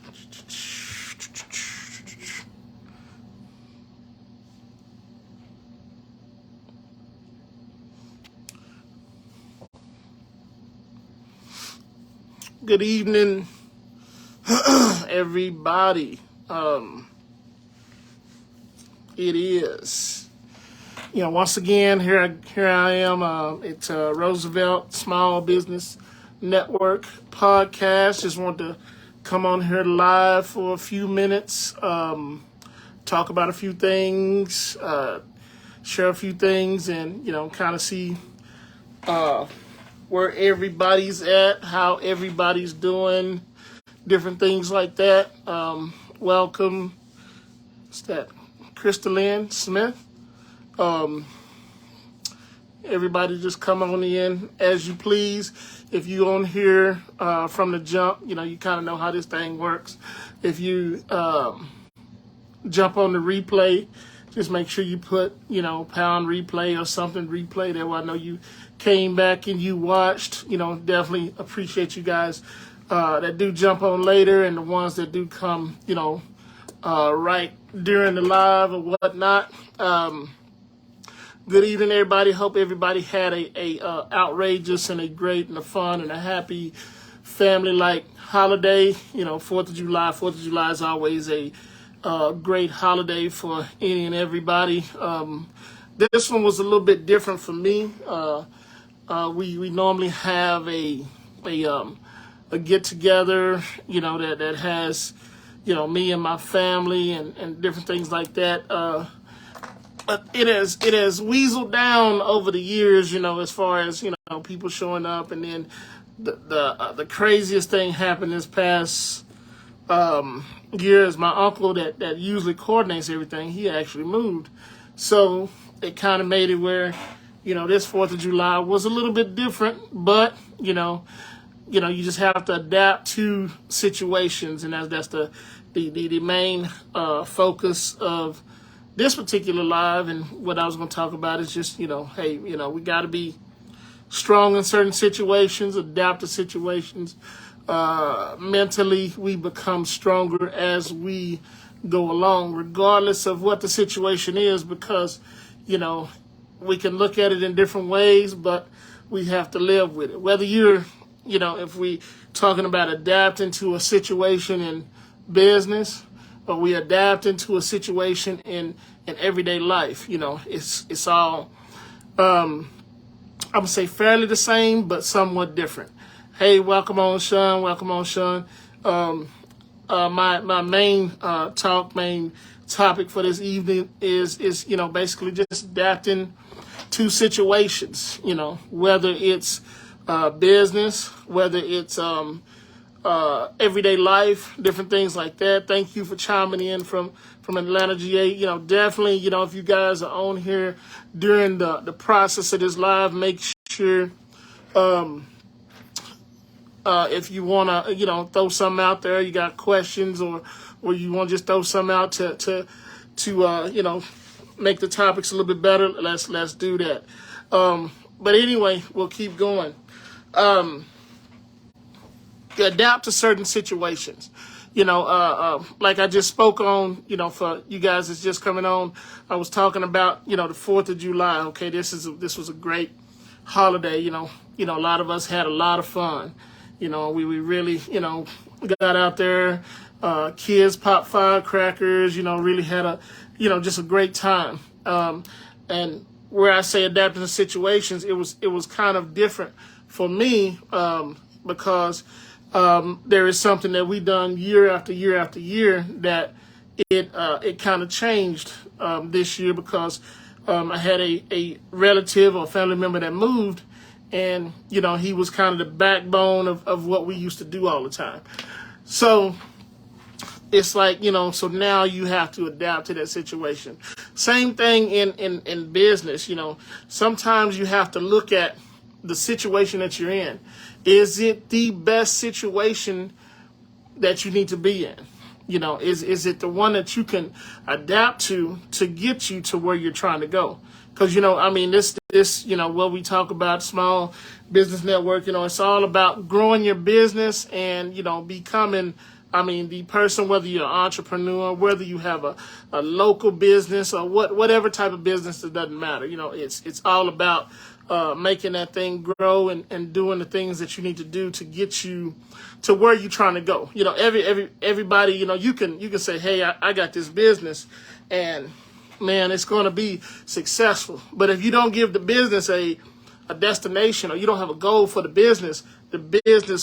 Good evening, everybody. It is, once again, here I am. It's Roosevelt Small Business Network podcast. Just want to come on here live for a few minutes, talk about a few things, share a few things, and kind of see where everybody's at, how everybody's doing, different things like that. Welcome. What's that? Crystalline Smith. Everybody just come on in as you please. If you on here from the jump, you kind of know how this thing works. If you jump on the replay, just make sure you put, pound replay or something, replay there. I know you came back and you watched, definitely appreciate you guys that do jump on later and the ones that do come, right during the live or whatnot. Good evening, everybody. Hope everybody had a outrageous and a great and a fun and a happy family-like holiday. 4th of July. 4th of July is always a great holiday for any and everybody. This one was a little bit different for me. We normally have a get together, that has, me and my family and different things like that. But it has weaseled down over the years, as far as people showing up, and then the craziest thing happened this past year is my uncle that usually coordinates everything. He actually moved, so it kind of made it where this 4th of July was a little bit different, but you just have to adapt to situations, and that's the main focus of this particular live. And what I was going to talk about is just hey, we got to be strong in certain situations, adapt to situations. Mentally, we become stronger as we go along, regardless of what the situation is, because we can look at it in different ways, but we have to live with it. Whether you're, if we talking about adapting to a situation in business, or we adapt into a situation in everyday life, it's all, I'm going to say fairly the same, but somewhat different. Hey, welcome on, Sean. Welcome on, Sean. My main topic for this evening is basically just adapting to situations, whether it's business, whether it's everyday life, different things like that. Thank you for chiming in from Atlanta, GA. Definitely, if you guys are on here during the process of this live, make sure if you want to, throw something out there, you got questions, or you want to just throw something out to make the topics a little bit better, let's do that. But anyway, we'll keep going. Adapt to certain situations. Like I just spoke on, for you guys that's just coming on, I was talking about, the 4th of July. Okay, this was a great holiday. A lot of us had a lot of fun. We really, got out there, kids popped firecrackers, really had a, just a great time. And where I say adapting to situations, it was kind of different for me, because there is something that we done year after year after year that it kind of changed this year, because I had a relative or family member that moved, and he was kind of the backbone of what we used to do all the time. So it's like, so now you have to adapt to that situation. Same thing in business. Sometimes you have to look at the situation that you're in. Is it the best situation that you need to be in? Is it the one that you can adapt to get you to where you're trying to go? Because, this, what we talk about, small business network, it's all about growing your business and, becoming I mean, the person, whether you're an entrepreneur, whether you have a local business or whatever type of business, it doesn't matter. It's all about making that thing grow and doing the things that you need to do to get you to where you're trying to go. Everybody, you can say, hey, I got this business, and man, it's going to be successful. But if you don't give the business a destination, or you don't have a goal for the business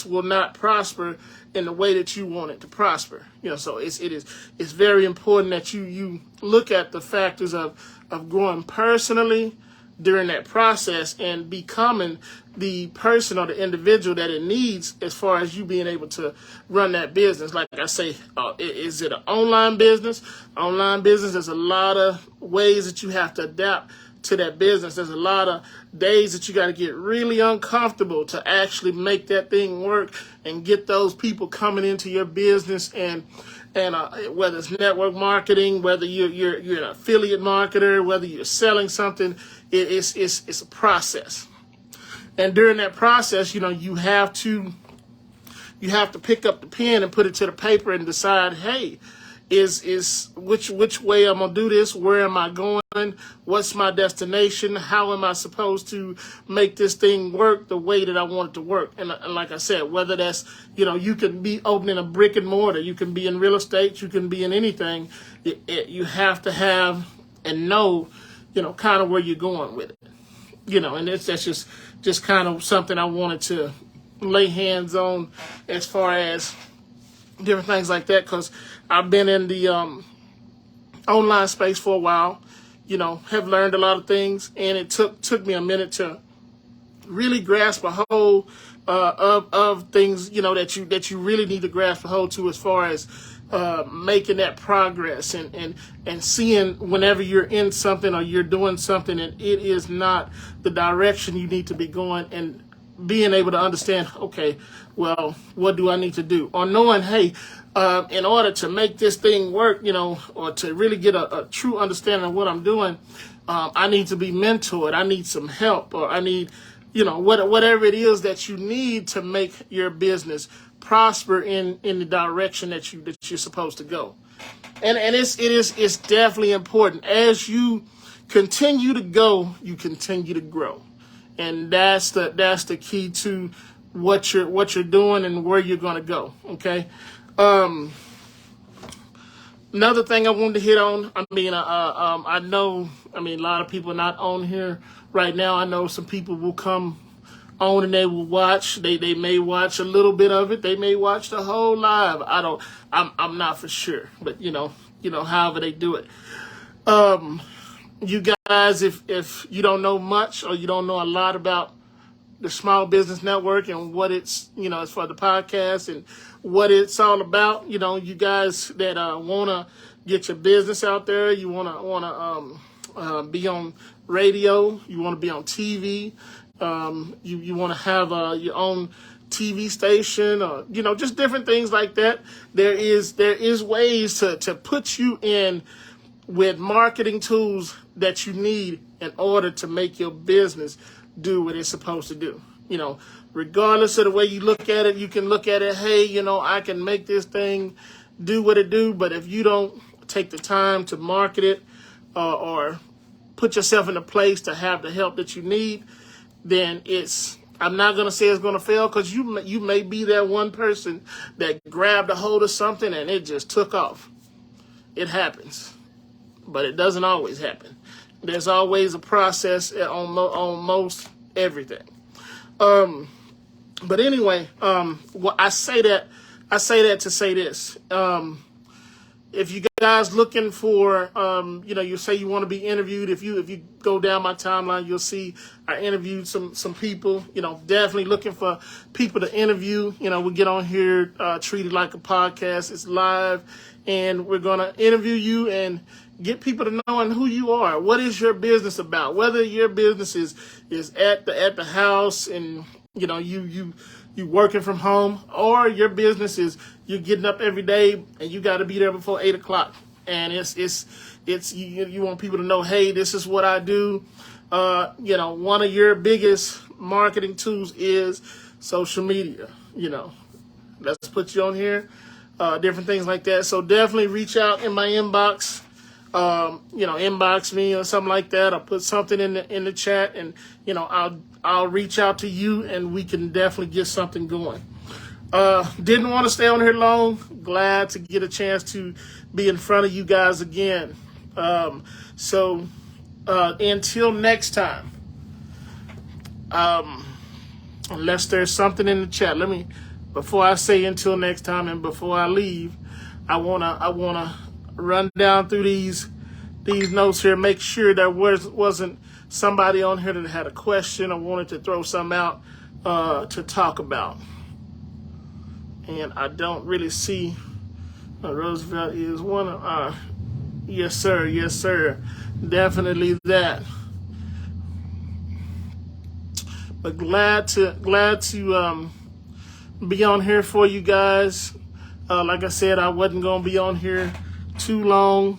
will not prosper in the way that you want it to prosper. So it's very important that you look at the factors of growing personally during that process and becoming the person or the individual that it needs as far as you being able to run that business. Like I say, is it an online business? Online business, there's a lot of ways that you have to adapt to that business. There's a lot of days that you got to get really uncomfortable to actually make that thing work and get those people coming into your business, and whether it's network marketing, whether you're an affiliate marketer, whether you're selling something, it's a process. And during that process, you have to pick up the pen and put it to the paper and decide, hey, is which way I'm gonna do this? Where am I going? What's my destination? How am I supposed to make this thing work the way that I want it to work? And like I said, whether that's, you can be opening a brick and mortar, you can be in real estate, you can be in anything. You have to have and know, kind of where you're going with it. And that's just kind of something I wanted to lay hands on as far as different things like that, because I've been in the online space for a while, have learned a lot of things, and it took me a minute to really grasp a hold of things, that you really need to grasp a hold to as far as making that progress and seeing whenever you're in something or you're doing something and it is not the direction you need to be going, and being able to understand, okay, well, what do I need to do? Or knowing, hey, in order to make this thing work, or to really get a true understanding of what I'm doing, I need to be mentored. I need some help, or I need, whatever it is that you need to make your business prosper in the direction that you're supposed to go. And it's definitely important. As you continue to go, you continue to grow. And that's the key to what you're doing and where you're going to go. Okay. Another thing I wanted to hit on. I know. A lot of people are not on here right now. I know some people will come on and they will watch. They may watch a little bit of it. They may watch the whole live. I'm not for sure. But however they do it. You guys, if you don't know much or you don't know a lot about the Small Business Network and what it's, as for the podcast and what it's all about, you guys that want to get your business out there, you want to be on radio, you want to be on TV, you want to have your own TV station, or just different things like that. There is ways to put you in with marketing tools that you need in order to make your business do what it's supposed to do. Regardless of the way you look at it, you can look at it, hey, I can make this thing do what it do, but if you don't take the time to market it or put yourself in a place to have the help that you need, then I'm not going to say it's going to fail, because you may be that one person that grabbed a hold of something and it just took off. It happens. But it doesn't always happen. There's always a process on most everything. But anyway, I say that to say this. If you guys looking for, you say you want to be interviewed. If you go down my timeline, you'll see I interviewed some people. Definitely looking for people to interview. We get on here, treat it like a podcast. It's live, and we're gonna interview you and get people to knowing who you are. What is your business about? Whether your business is at the house and you working from home, or your business is you're getting up every day and you got to be there before 8:00. And it's you want people to know, hey, this is what I do. One of your biggest marketing tools is social media. Let's put you on here. different things like that. So definitely reach out in my inbox. Inbox me or something like that. I'll put something in the chat, and I'll reach out to you, and we can definitely get something going. Didn't want to stay on here long. Glad to get a chance to be in front of you guys again. So until next time, unless there's something in the chat, before I say until next time and before I leave, I wanna run down through these notes here, make sure there wasn't somebody on here that had a question or wanted to throw something out to talk about. And I don't really see Roosevelt is one of our, yes sir, definitely that. But glad to be on here for you guys. Like I said, I wasn't gonna be on here too long.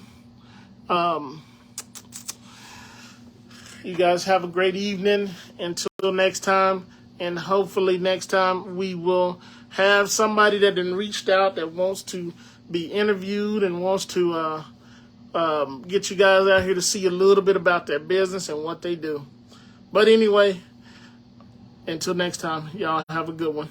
You guys have a great evening until next time, and hopefully next time we will have somebody that then reached out that wants to be interviewed and wants to get you guys out here to see a little bit about their business and what they do. But anyway, until next time, y'all have a good one.